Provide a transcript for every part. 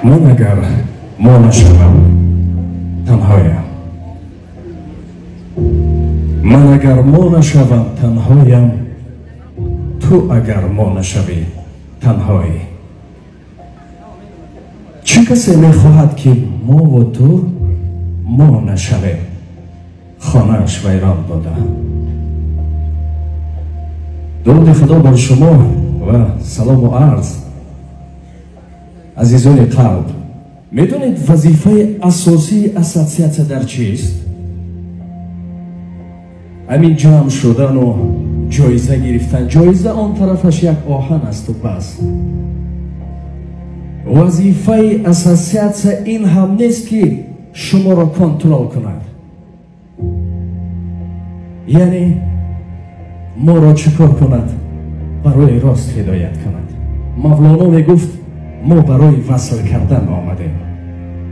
من اگر ما نشوم تنهایم، من اگر ما نشوم تنهایم، تو اگر ما نشوی تنهایی. چه کسی میخواهد که ما و تو ما نشویم؟ خانه‌اش ویران بوده. درود خدا بر شما و سلام و عرض. عزیزان قلب، میدونید وظیفه اساسی اسوسیاسیون در چیست؟ همین جمع شدن و جایزه گرفتن. جایزه آن طرفش یک آهن است و بس. وظیفه اسوسیاسیون این هم نیست که شما را کنترل کند، یعنی ما را چکار کند؟ برای راست هدایت کند. مولانا میگفت ما برای وصل کردن آمدیم،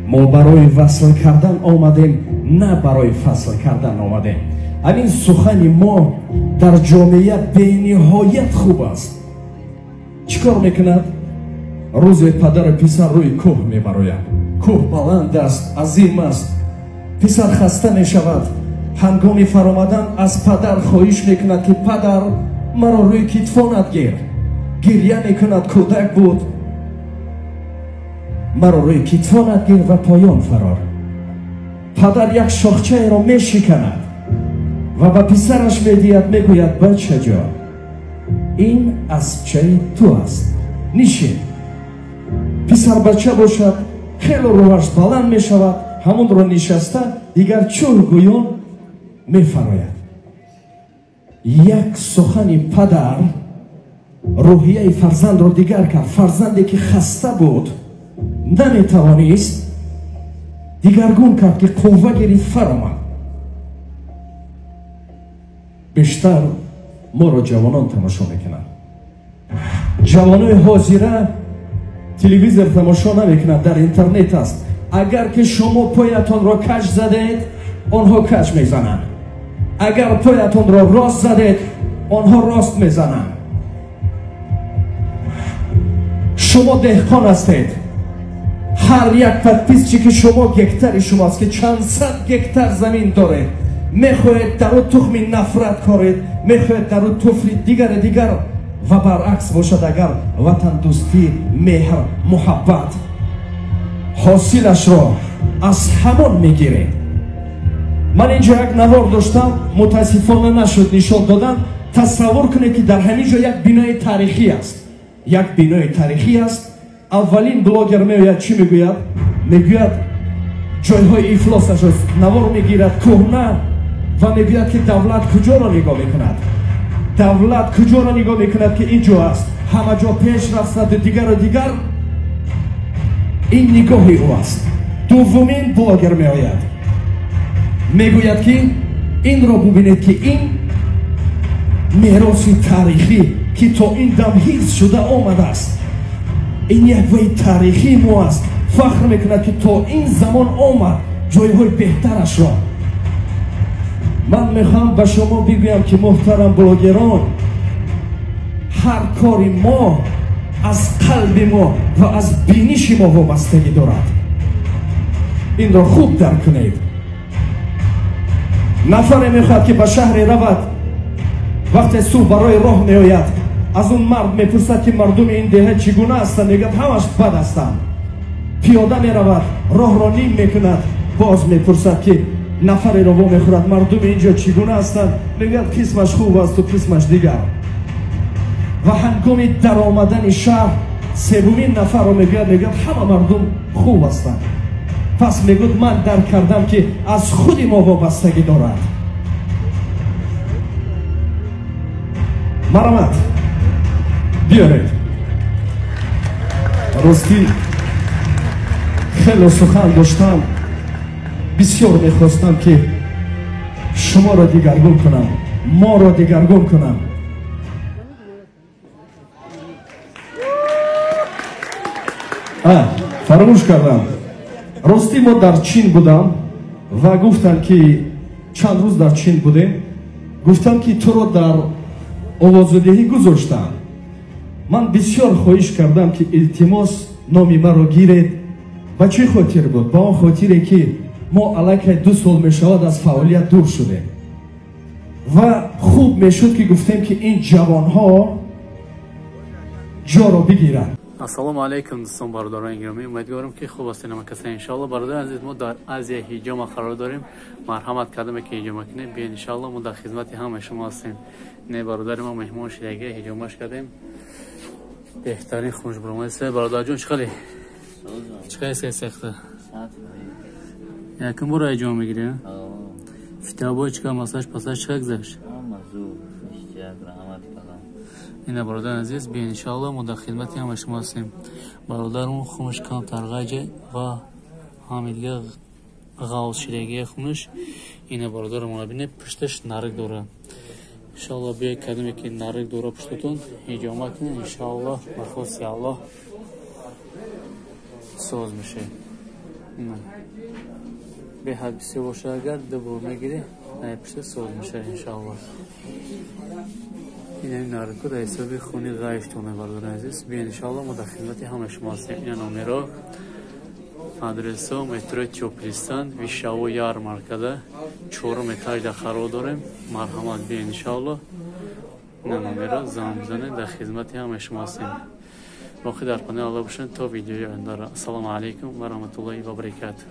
ما برای وصل کردن آمدیم، نه برای فصل کردن آمدیم. همین سخن ما در جامعه به نهایت خوب است. چیکار میکند؟ روز پدر پسر روی کوه میبراید. کوه بلند است، عظیم است، پسر خسته میشود. هنگامی فرامدن از پدر خواهش میکند که پدر مرا روی کتفانت گیر. گریه میکند کودک بود. مرا روی کتفانت گیر و پایان فرار. پدر یک شاخچه را میشکند و به پسرش میدهد، میگوید بچه جان این اسبچه تو است، نشین. پسر بچه باشد خیلی روحش بلند میشود، همون رو نشسته دیگر چون گویان میفراید. یک سخن پدر روحیه فرزند رو دیگر کرد. فرزندی که خسته بود نمیتوانست، دیگرگون کرد که قوه گرفت فرامد. بیشتر ما رو جوانان تماشا میکنند. جوانای حاضره تلویزیون تماشا نمیکنند، در اینترنت است. اگر که شما پایتان را کج زدید آنها کج میزنند، اگر پایتان را راست زدید آنها راست میزنند. شما دهقان هستید، هر یک پتپیس چی که شما گکتر شماست که چند صد گکتر زمین داره، میخواهید در اون تخم نفرت کارید، میخواهید در اون تفرید دیگر و برعکس باشد. اگر وطن دوستی، مهر، محبت حاصلش را از همان میگیرید. من اینجا یک نوار داشتم، متاسفانه نشد نشان دادن. تصور کنید که در همینجا یک بینای تاریخی است، یک بینای تاریخی است. اولین بلاگر میگوید چی میگوید؟ میگوید جایهای افلاسش است، نوار میگیرد کهنه و میگوید که دولت کجا را نگاه میکند؟ دولت کجا را نگاه میکند که اینجا است؟ همه جا پیش رفت دیگر و دیگر. این نگاهی او است. دومین بلاگر میآید میگوید که این را ببینید که این میراث تاریخی که تا این دم حفظ شده آمده است، این یک وی تاریخی ما است. فخر میکند که تا این زمان آمد جایهای بهترش را. من میخوام به شما بگویم که محترم بلاگران، هر کاری ما از قلب ما و از بینش ما وابستگی دارد. این را خوب درک کنید. نفر میخواد که به شهر رود، وقتی صبح برای راه میآید از اون مرد میپرسد که مردم این دهه چگونه هستند؟ میگه همش بد هستند. پیاده میرود، راه را نیم میکند، باز میپرسد که نفری را میخورد مردم اینجا چگونه هستند؟ میگه قسمش خوب است و قسمش دیگر. و هنگامی در آمدن شهر سومین نفر را میگه همه مردم خوب هستند. پس میگوید من درک کردم که از خود ما وابستگی دارد. مرحمت بیارید. راستی خیلی سخن داشتم، بسیار میخواستم که شما را دیگرگون کنم، ما را دیگرگون کنم. فراموش کردم. راستی ما در چین بودم و گفتن که چند روز در چین بودیم، گفتن که تو را در آوازدهی گذاشتن. من بسیار خواهش کردم که التماس نامی مرا گیرید با چه خاطر بود؟ با اون خاطره که ما علاکه 2 سال میشود از فعالیت دور شده و خوب میشد که گفتیم که این جوان ها جا رو بگیرن. Assalomu alaykum do'ston, barodaron giromi, uمیدوارم که خوب هستین. ما کسا انشالله برادر عزیز، ما در از هیجام قرار داریم. مرحمت کردم که هیجام کنیم. بیا انشالله ما در خدمت همه شما هستیم. نه برادر ما مهمان شدگی هیجامش کردیم. بهترین خوش برنامه برادر جون چخالی؟ چخالی سخته؟ یکم برای هیجام میگیری؟ فتابو چکا مساج پاساج چکا گذاشت؟ اینه برادر عزیز، بیا انشالله ما در خدمت همه شما هستیم. برادرمون خونش کم ترغجه و همه غاز شدگی خونش. اینه برادرمون بینه پشتش نرک دوره. انشالله بیا کردیم که نرک دوره پشتتون هیجامه کنه. انشالله بخواست الله ساز میشه. به حدیثی باشه اگر دبور نگیره پشت ساز میشه انشالله. این نارکو در حسابی خونی غایشتونه برادر عزیز. بیا انشالله ما در خدمت همه شما هستیم. این نمره آدرس مترو چوپلیستان ویشاو یار مرکزه 4 اتاج در قرار داریم. مرحمت بیا انشالله. این نمره زنگ بزنید، در خدمت همه شما هستیم. باقی در پناه الله باشین تا ویدیوی آینده. السلام علیکم و رحمت الله و برکاته.